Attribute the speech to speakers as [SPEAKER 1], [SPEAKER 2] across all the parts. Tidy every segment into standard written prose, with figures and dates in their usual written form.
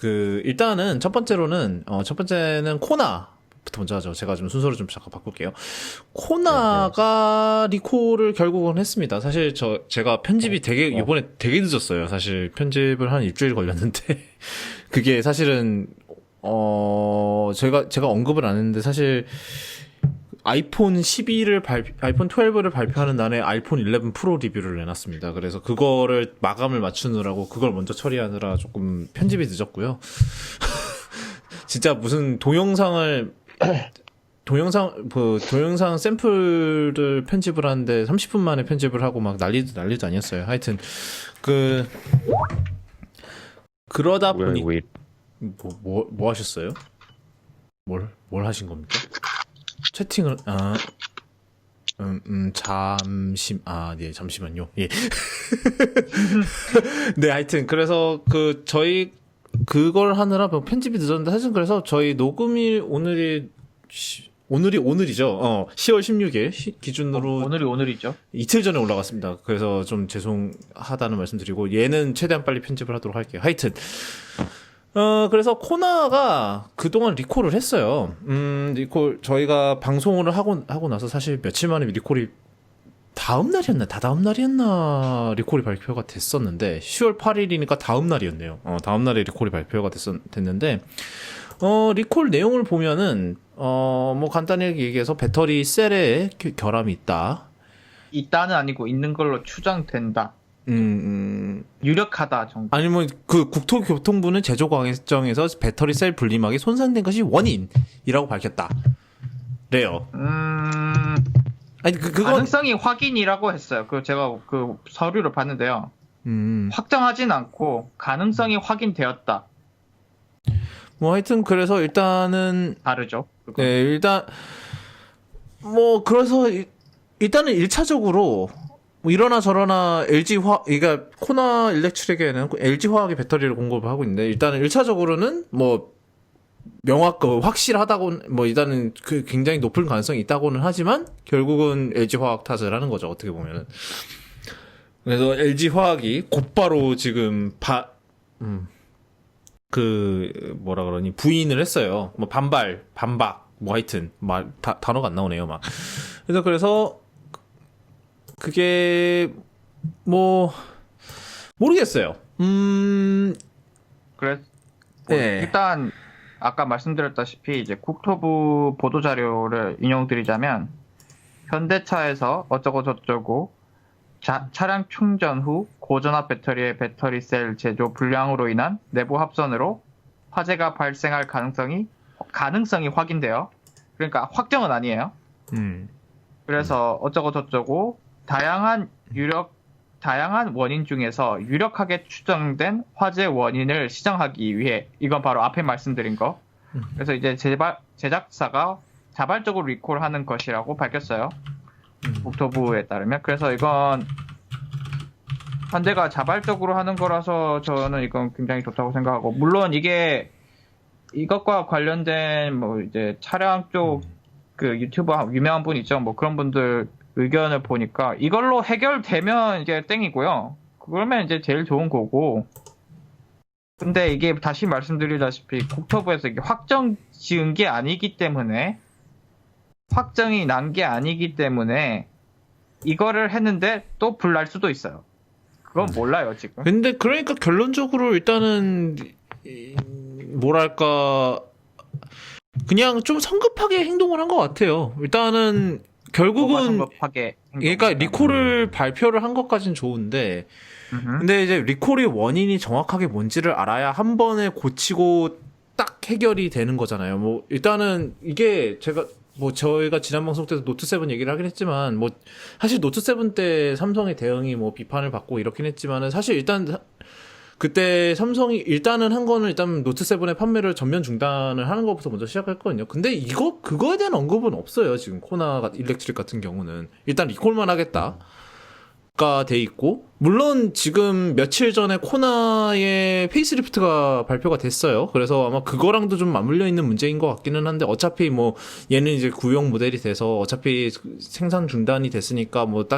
[SPEAKER 1] 일단은 첫 번째는 코나부터 먼저 하죠. 제가 좀 순서를 좀 잠깐 바꿀게요.
[SPEAKER 2] 네네.
[SPEAKER 1] 코나가 리콜을 결국은 했습니다. 사실 제가 편집이 이번에 되게 늦었어요. 사실 편집을 한 일주일 걸렸는데, 그게 사실은, 제가 언급을 안 했는데, 사실, 아이폰 12를 발표하는 날에 아이폰 11 프로 리뷰를 내놨습니다. 그래서 그거를 마감을 맞추느라고 그걸 먼저 처리하느라 조금 편집이 늦었고요. 진짜 무슨 동영상 샘플을 편집을 하는데 30분 만에 편집을 하고 막 난리도 아니었어요. 하여튼, 그, 그러다
[SPEAKER 2] 왜,
[SPEAKER 1] 보니,
[SPEAKER 2] 왜,
[SPEAKER 1] 뭐 하셨어요? 뭘 하신 겁니까? 채팅을, 네, 잠시만요. 예. 네, 하여튼, 그래서 그걸 하느라 뭐 편집이 늦었는데, 사실 그래서 저희 녹음일 오늘이죠. 10월 16일 기준으로
[SPEAKER 3] 오늘이 오늘이죠.
[SPEAKER 1] 이틀 전에 올라갔습니다. 그래서 좀 죄송하다는 말씀 드리고, 얘는 최대한 빨리 편집을 하도록 할게요. 하여튼, 그래서 코나가 그동안 리콜을 했어요. 저희가 방송을 하고 나서 사실 며칠 만에 리콜이 다다음 날이었나 리콜이 발표가 됐었는데, 10월 8일이니까 다음 날이었네요. 다음 날에 리콜이 발표가 됐는데, 리콜 내용을 보면은, 뭐 간단히 얘기해서 배터리 셀에 결함이 있다.
[SPEAKER 3] 있다는 아니고 있는 걸로 추정된다. 유력하다 정도.
[SPEAKER 1] 아니면 국토교통부는 제조 과정에서 배터리 셀 분리막이 손상된 것이 원인이라고 밝혔다. 래요. 아니 그건
[SPEAKER 3] 가능성이 확인이라고 했어요. 제가 그 서류를 봤는데요. 확정하진 않고 가능성이 확인되었다.
[SPEAKER 1] 뭐 하여튼 그래서 일단은
[SPEAKER 3] 다르죠. 그건.
[SPEAKER 1] 네, 그래서 일단은 1차적으로 뭐 이러나 저러나 그러니까 코나 일렉트릭에는 LG 화학이 배터리를 공급을 하고 있는데, 일단은 1차적으로는 뭐 확실하다고, 뭐 일단은 굉장히 높은 가능성이 있다고는 하지만 결국은 LG 화학 탓을 하는 거죠, 어떻게 보면은. 그래서 LG 화학이 곧바로 지금 뭐라 그러니 부인을 했어요. 뭐 반박, 뭐 하여튼 단어가 안 나오네요, 막. 그래서 그게 뭐 모르겠어요.
[SPEAKER 3] 그래서
[SPEAKER 1] 네.
[SPEAKER 3] 일단 아까 말씀드렸다시피 이제 국토부 보도 자료를 인용드리자면, 현대차에서 어쩌고 저쩌고 차량 충전 후 고전압 배터리의 배터리 셀 제조 불량으로 인한 내부 합선으로 화재가 발생할 가능성이 확인돼요. 그러니까 확정은 아니에요. 그래서 어쩌고 저쩌고 다양한 원인 중에서 유력하게 추정된 화재 원인을 시정하기 위해, 이건 바로 앞에 말씀드린 거. 그래서 이제 제작사가 자발적으로 리콜하는 것이라고 밝혔어요. 국토부에 따르면. 그래서 이건 현대가 자발적으로 하는 거라서 저는 이건 굉장히 좋다고 생각하고, 물론 이것과 관련된 뭐 이제 차량 쪽 그 유튜버 유명한 분 있죠. 뭐 그런 분들 의견을 보니까 이걸로 해결되면 이제 땡이고요. 그러면 이제 제일 좋은 거고. 근데 이게 다시 말씀드리다시피 국토부에서 이게 확정이 난 게 아니기 때문에 이거를 했는데 또 불날 수도 있어요. 그건 몰라요, 지금.
[SPEAKER 1] 근데 그러니까 결론적으로 일단은 뭐랄까 그냥 좀 성급하게 행동을 한 것 같아요. 일단은 결국은
[SPEAKER 3] 성급하게
[SPEAKER 1] 그러니까 리콜을 발표를 한 것까진 좋은데, 근데 이제 리콜의 원인이 정확하게 뭔지를 알아야 한 번에 고치고 딱 해결이 되는 거잖아요. 뭐 일단은 이게 저희가 지난 방송 때도 노트 7 얘기를 하긴 했지만, 뭐 사실 노트 7 때 삼성의 대응이 뭐 비판을 받고 이렇긴 했지만은, 사실 일단 그때 삼성이 일단은 한 거는 일단 노트 7의 판매를 전면 중단을 하는 것부터 먼저 시작했거든요. 근데 그거에 대한 언급은 없어요. 지금 코나 일렉트릭 같은 경우는 일단 리콜만 하겠다. 가 돼 있고, 물론 지금 며칠 전에 코나의 페이스리프트가 발표가 됐어요. 그래서 아마 그거랑도 좀 맞물려 있는 문제인 것 같기는 한데, 어차피 뭐 얘는 이제 구형 모델이 돼서 어차피 생산 중단이 됐으니까 뭐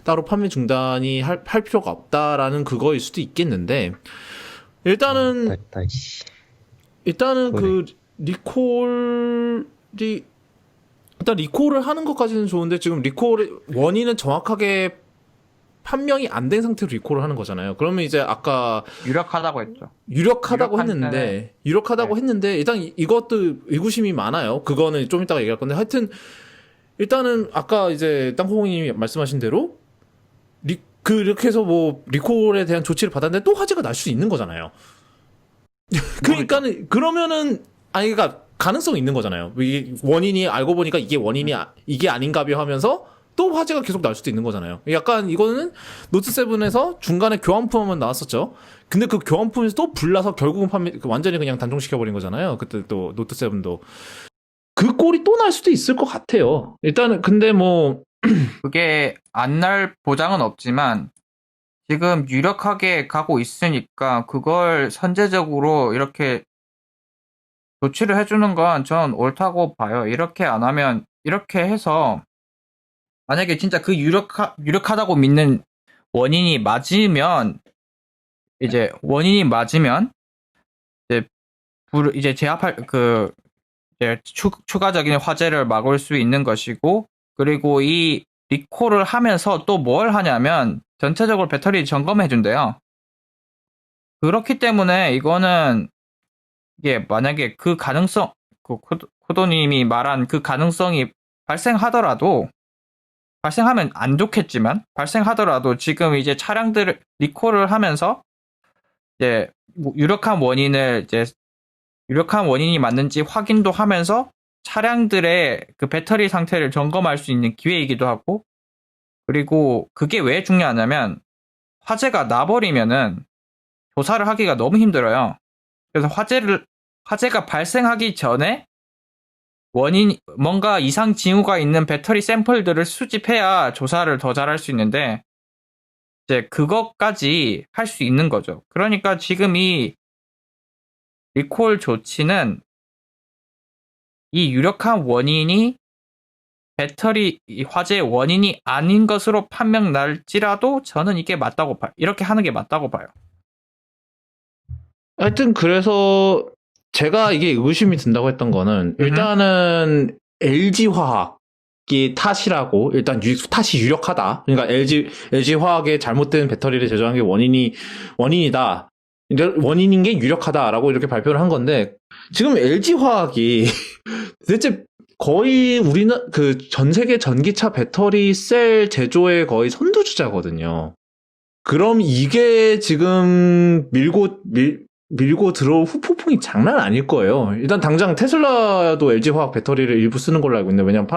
[SPEAKER 1] 따로 판매 중단이 할 필요가 없다라는 그거일 수도 있겠는데, 일단은
[SPEAKER 2] 됐다, 씨.
[SPEAKER 1] 일단은
[SPEAKER 2] 그래.
[SPEAKER 1] 그 리콜이 일단 리콜을 하는 것까지는 좋은데 지금 리콜 원인은 정확하게 판명이 안 된 상태로 리콜을 하는 거잖아요. 그러면 이제 아까
[SPEAKER 3] 유력하다고 했죠.
[SPEAKER 1] 유력하다고
[SPEAKER 3] 유력한
[SPEAKER 1] 했는데 유력하다고
[SPEAKER 3] 네.
[SPEAKER 1] 했는데 일단 이것도 의구심이 많아요. 그거는 좀 이따가 얘기할 건데 하여튼 일단은 아까 이제 땅콩님이 말씀하신 대로 그렇게 해서 뭐 리콜에 대한 조치를 받았는데 또 화재가 날 수 있는 거잖아요. 그러니까는 그러면은 아니 그러니까 가능성이 있는 거잖아요. 이게 원인이 알고 보니까 이게 원인이 이게 아닌가벼 하면서 또 화재가 계속 날 수도 있는 거잖아요. 약간 이거는 노트 7에서 중간에 교환품만 나왔었죠. 근데 그 교환품에서 또 불나서 결국은 완전히 그냥 단종시켜 버린 거잖아요. 그때 또 노트 7도 그 꼴이 또 날 수도 있을 것 같아요. 일단은 근데 뭐
[SPEAKER 3] 그게 안 날 보장은 없지만 지금 유력하게 가고 있으니까 그걸 선제적으로 이렇게 조치를 해주는 건 전 옳다고 봐요. 이렇게 안 하면 이렇게 해서 만약에 진짜 그 유력하다고 믿는 원인이 맞으면 이제 원인이 맞으면 이제 이제 제압할 이제 추가적인 화재를 막을 수 있는 것이고 그리고 이 리콜을 하면서 또 뭘 하냐면 전체적으로 배터리 점검해 준대요. 그렇기 때문에 이거는 이게 만약에 그 가능성 코도님이 말한 그 가능성이 발생하더라도 발생하면 안 좋겠지만 발생하더라도 지금 이제 차량들을 리콜을 하면서 이제 뭐 유력한 원인이 맞는지 확인도 하면서 차량들의 그 배터리 상태를 점검할 수 있는 기회이기도 하고 그리고 그게 왜 중요하냐면 화재가 나버리면은 조사를 하기가 너무 힘들어요. 그래서 화재가 발생하기 전에 뭔가 이상 징후가 있는 배터리 샘플들을 수집해야 조사를 더 잘할 수 있는데, 이제 그것까지 할 수 있는 거죠. 그러니까 지금 이 리콜 조치는 이 유력한 원인이 배터리 화재의 원인이 아닌 것으로 판명 날지라도 저는 이게 맞다고 봐요. 이렇게 하는 게 맞다고 봐요.
[SPEAKER 1] 하여튼 그래서 제가 이게 의심이 든다고 했던 거는 일단은 LG화학이 탓이라고 일단 탓이 유력하다. 그러니까 LG화학의 잘못된 배터리를 제조한 게 원인이다. 원인인 게 유력하다라고 이렇게 발표를 한 건데 지금 LG화학이 도대체 거의 우리는 그 전 세계 전기차 배터리 셀 제조의 거의 선두주자거든요. 그럼 이게 지금 밀고 들어올 후폭풍이 장난 아닐 거예요. 일단 당장 테슬라도 LG화학 배터리를 일부 쓰는 걸로 알고 있는데 왜냐면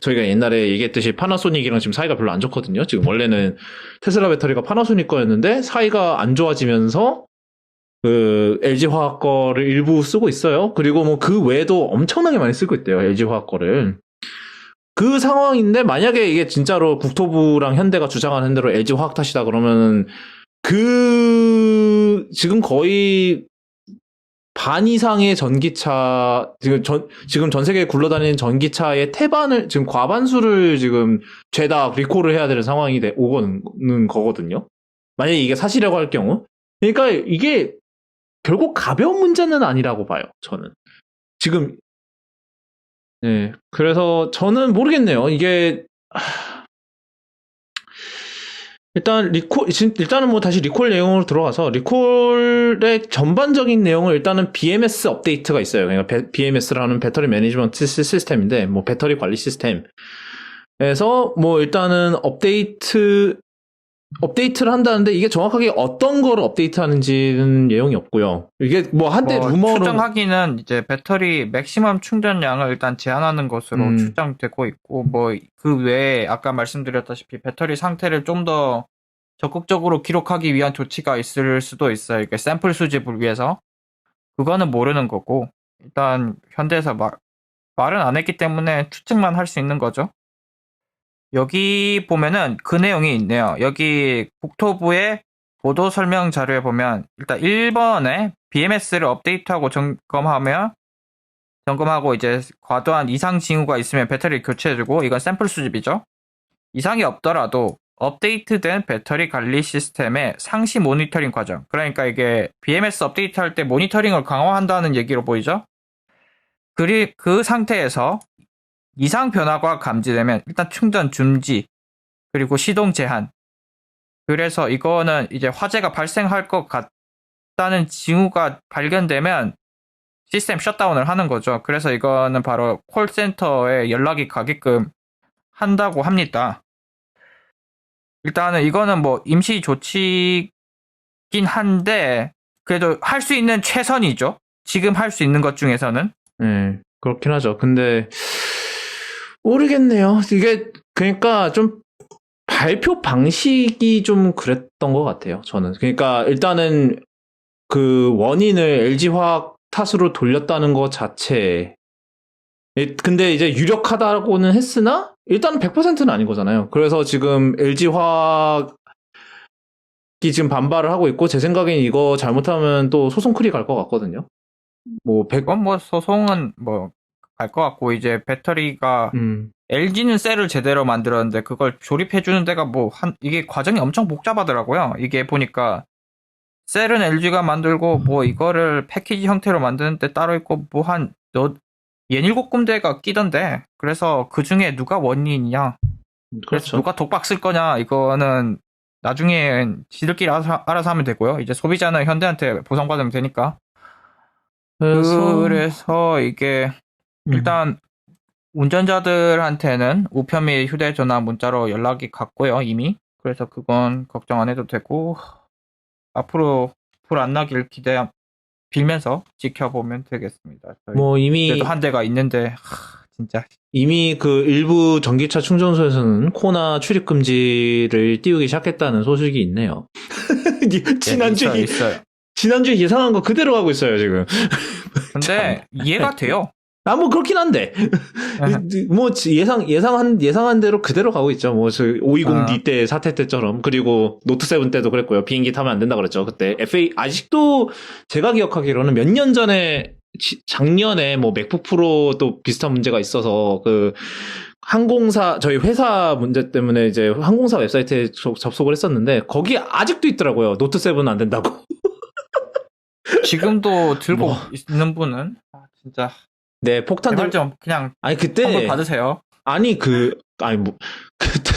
[SPEAKER 1] 저희가 옛날에 얘기했듯이 파나소닉이랑 지금 사이가 별로 안 좋거든요. 지금 원래는 테슬라 배터리가 파나소닉 거였는데 사이가 안 좋아지면서 그 LG화학 거를 일부 쓰고 있어요. 그리고 뭐 그 외에도 엄청나게 많이 쓰고 있대요. LG화학 거를. 그 상황인데 만약에 이게 진짜로 국토부랑 현대가 주장하는 대로 LG화학 탓이다 그러면은 지금 거의 반 이상의 전기차, 지금 전 세계에 굴러다니는 전기차의 지금 과반수를 지금 죄다 리콜을 해야 되는 상황이 오고는 거거든요. 만약에 이게 사실이라고 할 경우. 그러니까 이게 결국 가벼운 문제는 아니라고 봐요, 저는. 지금, 네. 그래서 저는 모르겠네요. 이게, 일단은 뭐 다시 리콜 내용으로 들어가서, 리콜의 전반적인 내용을 일단은 BMS 업데이트가 있어요. 그러니까 BMS라는 배터리 매니지먼트 시스템인데, 뭐 배터리 관리 시스템에서 뭐 일단은 업데이트를 한다는데 이게 정확하게 어떤 거를 업데이트하는지는 내용이 없고요. 이게 뭐 한때 루머로
[SPEAKER 3] 추정하기는 이제 배터리 맥시멈 충전량을 일단 제한하는 것으로 추정되고 있고 뭐 그 외에 아까 말씀드렸다시피 배터리 상태를 좀 더 적극적으로 기록하기 위한 조치가 있을 수도 있어요. 이게 샘플 수집을 위해서 그거는 모르는 거고 일단 현대에서 말은 안 했기 때문에 추측만 할 수 있는 거죠. 여기 보면은 그 내용이 있네요. 여기 국토부의 보도 설명 자료에 보면 일단 1번에 BMS를 업데이트하고 점검하고 이제 과도한 이상 징후가 있으면 배터리를 교체해주고 이건 샘플 수집이죠. 이상이 없더라도 업데이트된 배터리 관리 시스템의 상시 모니터링 과정. 그러니까 이게 BMS 업데이트할 때 모니터링을 강화한다는 얘기로 보이죠? 그 상태에서 이상 변화가 감지되면 일단 충전 중지, 그리고 시동 제한. 그래서 이거는 이제 화재가 발생할 것 같다는 징후가 발견되면 시스템 셧다운을 하는 거죠. 그래서 이거는 바로 콜센터에 연락이 가게끔 한다고 합니다. 일단은 이거는 뭐 임시 조치긴 한데 그래도 할 수 있는 최선이죠. 지금 할 수 있는 것 중에서는.
[SPEAKER 1] 네, 그렇긴 하죠. 근데 모르겠네요. 이게 그러니까 좀 발표 방식이 좀 그랬던 것 같아요. 저는. 그러니까 일단은 그 원인을 LG화학 탓으로 돌렸다는 것 자체. 근데 이제 유력하다고는 했으나 일단은 100%는 아닌 거잖아요. 그래서 지금 LG화학이 지금 반발을 하고 있고 제 생각엔 이거 잘못하면 또 소송클이 갈 것 같거든요. 뭐
[SPEAKER 3] 이건 뭐 소송은 뭐 갈 것 같고 이제 배터리가 LG는 셀을 제대로 만들었는데 그걸 조립해주는 데가 뭐 이게 과정이 엄청 복잡하더라고요. 이게 보니까 셀은 LG가 만들고 뭐 이거를 패키지 형태로 만드는 데 따로 있고 뭐 한 6-7군데가 끼던데 그래서 그 중에 누가 원인이냐 그래서
[SPEAKER 1] 그렇죠.
[SPEAKER 3] 누가 독박 쓸 거냐 이거는 나중에 지들끼리 알아서 하면 되고요. 이제 소비자는 현대한테 보상받으면 되니까. 그래서 이게 일단 운전자들한테는 우편 및 휴대전화 문자로 연락이 갔고요 이미. 그래서 그건 걱정 안 해도 되고 앞으로 불 안 나길 빌면서 지켜보면 되겠습니다.
[SPEAKER 1] 뭐 이미
[SPEAKER 3] 그래도 한 대가 있는데 진짜
[SPEAKER 1] 이미 그 일부 전기차 충전소에서는 코나 출입 금지를 띄우기 시작했다는 소식이 있네요. 지난주에
[SPEAKER 3] 있어요.
[SPEAKER 1] 지난주에 예상한 거 그대로 하고 있어요 지금.
[SPEAKER 3] 근데 이해가 돼요.
[SPEAKER 1] 뭐 그렇긴 한데 뭐 예상한 대로 그대로 가고 있죠. 뭐 저 520D 때 사태 때처럼. 그리고 노트 7 때도 그랬고요. 비행기 타면 안 된다 그랬죠. 그때 FA 아직도 제가 기억하기로는 몇 년 전에 작년에 뭐 맥북 프로도 비슷한 문제가 있어서 그 항공사 저희 회사 문제 때문에 이제 항공사 웹사이트에 접속을 했었는데 거기 아직도 있더라고요. 노트 7은 안 된다고.
[SPEAKER 3] 지금도 들고 있는 분은 진짜
[SPEAKER 1] 네, 폭탄
[SPEAKER 3] 좀 그냥
[SPEAKER 1] 아니 그때
[SPEAKER 3] 선물 받으세요.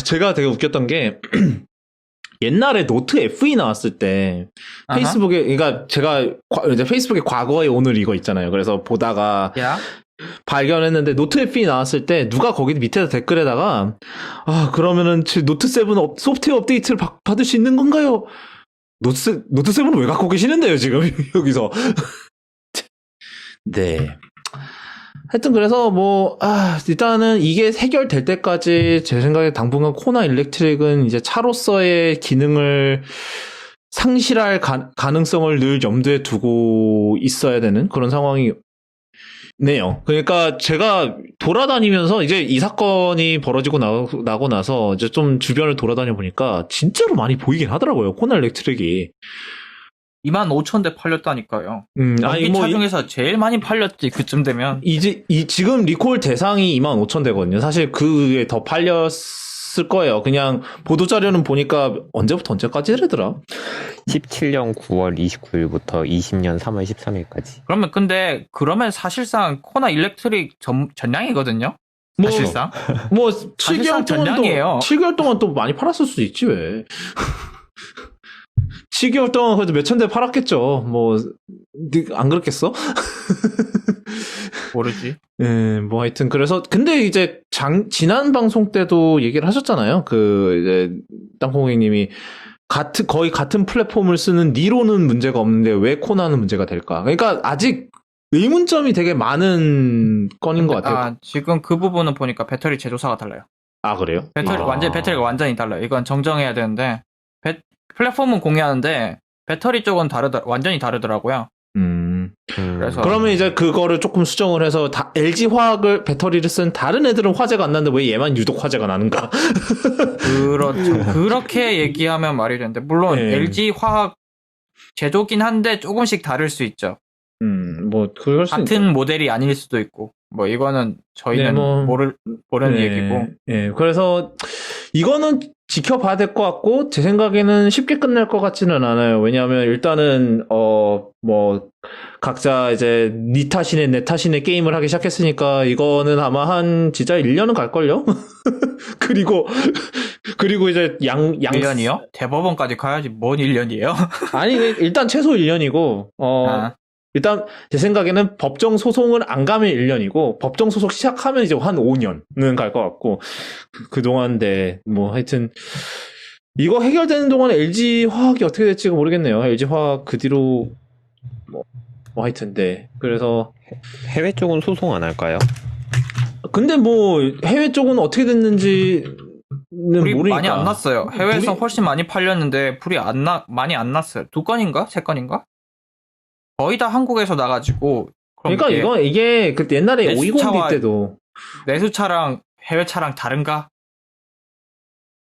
[SPEAKER 1] 제가 되게 웃겼던 게 옛날에 노트 FE 나왔을 때 페이스북에 그러니까 제가 이제 페이스북에 과거의 오늘 이거 있잖아요. 그래서 보다가 발견했는데 노트 FE 나왔을 때 누가 거기 밑에서 댓글에다가 그러면은 노트 7 소프트웨어 업데이트를 받을 수 있는 건가요? 노트 7은 왜 갖고 계시는데요 지금 여기서. 네. 하여튼 그래서 일단은 이게 해결될 때까지 제 생각에 당분간 코나 일렉트릭은 이제 차로서의 기능을 상실할 가능성을 늘 염두에 두고 있어야 되는 그런 상황이네요. 그러니까 제가 돌아다니면서 이제 이 사건이 벌어지고 나고 나서 이제 좀 주변을 돌아다녀 보니까 진짜로 많이 보이긴 하더라고요. 코나 일렉트릭이.
[SPEAKER 3] 25,000대 팔렸다니까요. 전기차 중에서 제일 많이 팔렸지 그쯤 되면.
[SPEAKER 1] 이제 지금 리콜 대상이 25,000대거든요. 사실 그게 더 팔렸을 거예요. 그냥 보도 자료는 보니까 언제부터 언제까지래더라?
[SPEAKER 2] 17년 9월 29일부터 20년 3월 13일까지.
[SPEAKER 3] 그러면 사실상 코나 일렉트릭 전량이거든요. 사실상.
[SPEAKER 1] 7개월
[SPEAKER 3] 전량이에요.
[SPEAKER 1] 7개월 동안 또 많이 팔았을 수도 있지 왜. 7개월 동안 그래도 몇천 대 팔았겠죠. 안 그렇겠어?
[SPEAKER 3] 모르지.
[SPEAKER 1] 예, 하여튼, 그래서, 근데 이제, 지난 방송 때도 얘기를 하셨잖아요. 이제, 땅콩이님이, 거의 같은 플랫폼을 쓰는 니로는 문제가 없는데, 왜 코나는 문제가 될까? 그러니까, 아직, 의문점이 되게 많은 건인 것 같아요.
[SPEAKER 3] 지금 그 부분은 보니까 배터리 제조사가 달라요.
[SPEAKER 1] 그래요?
[SPEAKER 3] 배터리가 완전히 달라요. 이건 정정해야 되는데, 플랫폼은 공유하는데 배터리 쪽은 완전히 다르더라고요. 그래서
[SPEAKER 1] 그러면 이제 그거를 조금 수정을 해서 LG 화학을 배터리를 쓴 다른 애들은 화재가 안 나는데 왜 얘만 유독 화재가 나는가?
[SPEAKER 3] 그렇죠. 그렇게 얘기하면 말이 되는데 물론 LG 화학 제조긴 한데 조금씩 다를 수 있죠.
[SPEAKER 1] 그럴 수
[SPEAKER 3] 같은 모델이 아닐 수도 있고 이거는 저희는 모르는 얘기고.
[SPEAKER 1] 그래서 이거는 지켜봐야 될 것 같고, 제 생각에는 쉽게 끝날 것 같지는 않아요. 왜냐하면 일단은, 각자 이제 니 탓이네, 내 탓이네 게임을 하기 시작했으니까, 이거는 아마 진짜 1년은 갈걸요? 그리고 이제
[SPEAKER 3] 1년이요? 대법원까지 가야지 뭔 1년이에요?
[SPEAKER 1] 아니, 일단 최소 1년이고, 일단 제 생각에는 법정 소송을 안 가면 1년이고 법정 소송 시작하면 이제 한 5년은 갈 것 같고 그동안 뭐 하여튼 이거 해결되는 동안에 LG 화학이 어떻게 될지가 모르겠네요. LG 화학 그 뒤로 뭐 하여튼 그래서
[SPEAKER 2] 해외 쪽은 소송 안 할까요?
[SPEAKER 1] 근데 뭐 해외 쪽은 어떻게 됐는지는
[SPEAKER 3] 불이
[SPEAKER 1] 모르니까
[SPEAKER 3] 많이 안 났어요. 해외에서
[SPEAKER 1] 불이-
[SPEAKER 3] 훨씬 많이 팔렸는데 불이 많이 안 났어요. 2건인가? 3건인가? 거의 다 한국에서 나가지고.
[SPEAKER 1] 그러니까 이게 그때 옛날에
[SPEAKER 3] 내수차와-
[SPEAKER 1] 520D 때도
[SPEAKER 3] 내수 차랑 해외 차랑 다른가?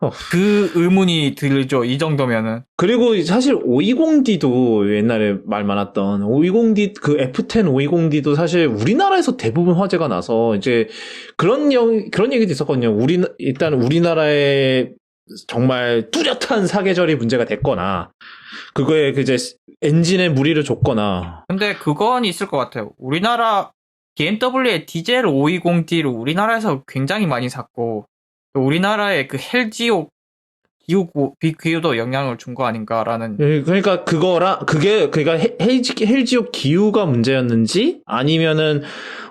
[SPEAKER 1] 어.
[SPEAKER 3] 그 의문이 들죠. 이 정도면은.
[SPEAKER 1] 그리고 사실 520D도 옛날에 말 많았던 520D 그 F10 520D도 사실 우리나라에서 대부분 화제가 나서 이제 그런 얘기도 있었거든요. 일단 우리나라에 정말 뚜렷한 사계절이 문제가 됐거나 그거에 이제 엔진에 무리를 줬거나
[SPEAKER 3] 근데 그건 있을 것 같아요. 우리나라 BMW의 디젤 520D를 우리나라에서 굉장히 많이 샀고 또 우리나라의 그 헬지옥 기후도 영향을 준 거 아닌가라는.
[SPEAKER 1] 그러니까 그러니까 헬지옥 기후가 문제였는지 아니면은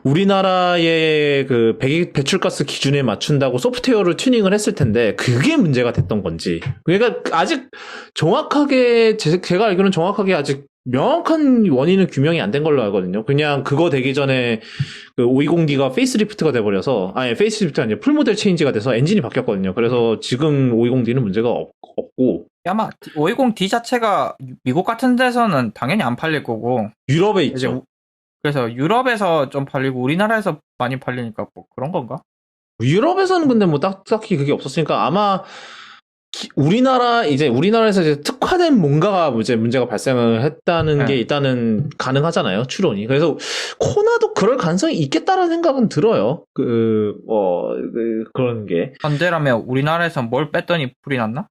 [SPEAKER 1] 우리나라의 그 배출가스 기준에 맞춘다고 소프트웨어를 튜닝을 했을 텐데 그게 문제가 됐던 건지. 그러니까 아직 정확하게 제가 알기로는 정확하게 아직 명확한 원인은 규명이 안 된 걸로 알거든요. 그냥 그거 되기 전에 그 520D가 페이스리프트가 돼버려서 페이스리프트가 아니라 풀모델 체인지가 돼서 엔진이 바뀌었거든요. 그래서 지금 520D는 문제가 없고
[SPEAKER 3] 아마 520D 자체가 미국 같은 데서는 당연히 안 팔릴 거고
[SPEAKER 1] 유럽에
[SPEAKER 3] 이제
[SPEAKER 1] 있죠.
[SPEAKER 3] 그래서 유럽에서 좀 팔리고 우리나라에서 많이 팔리니까 뭐 그런 건가?
[SPEAKER 1] 유럽에서는 근데 뭐 딱히 그게 없었으니까 아마 우리나라에서 이제 특화된 뭔가가 이제 문제가 발생을 했다는 게 일단은 가능하잖아요, 추론이. 그래서 코나도 그럴 가능성이 있겠다라는 생각은 들어요. 그런 게.
[SPEAKER 3] 현대라면 우리나라에서 뭘 뺐더니 불이 났나?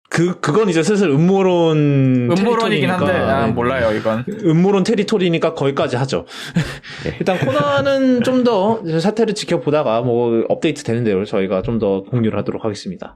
[SPEAKER 1] 그건 이제 슬슬 음모론이긴
[SPEAKER 3] 음모론이긴 한데 몰라요 이건.
[SPEAKER 1] 음모론 테리토리니까 거기까지 하죠. 일단 코나는 좀 더 사태를 지켜보다가 뭐 업데이트 되는 대로 저희가 좀 더 공유를 하도록 하겠습니다.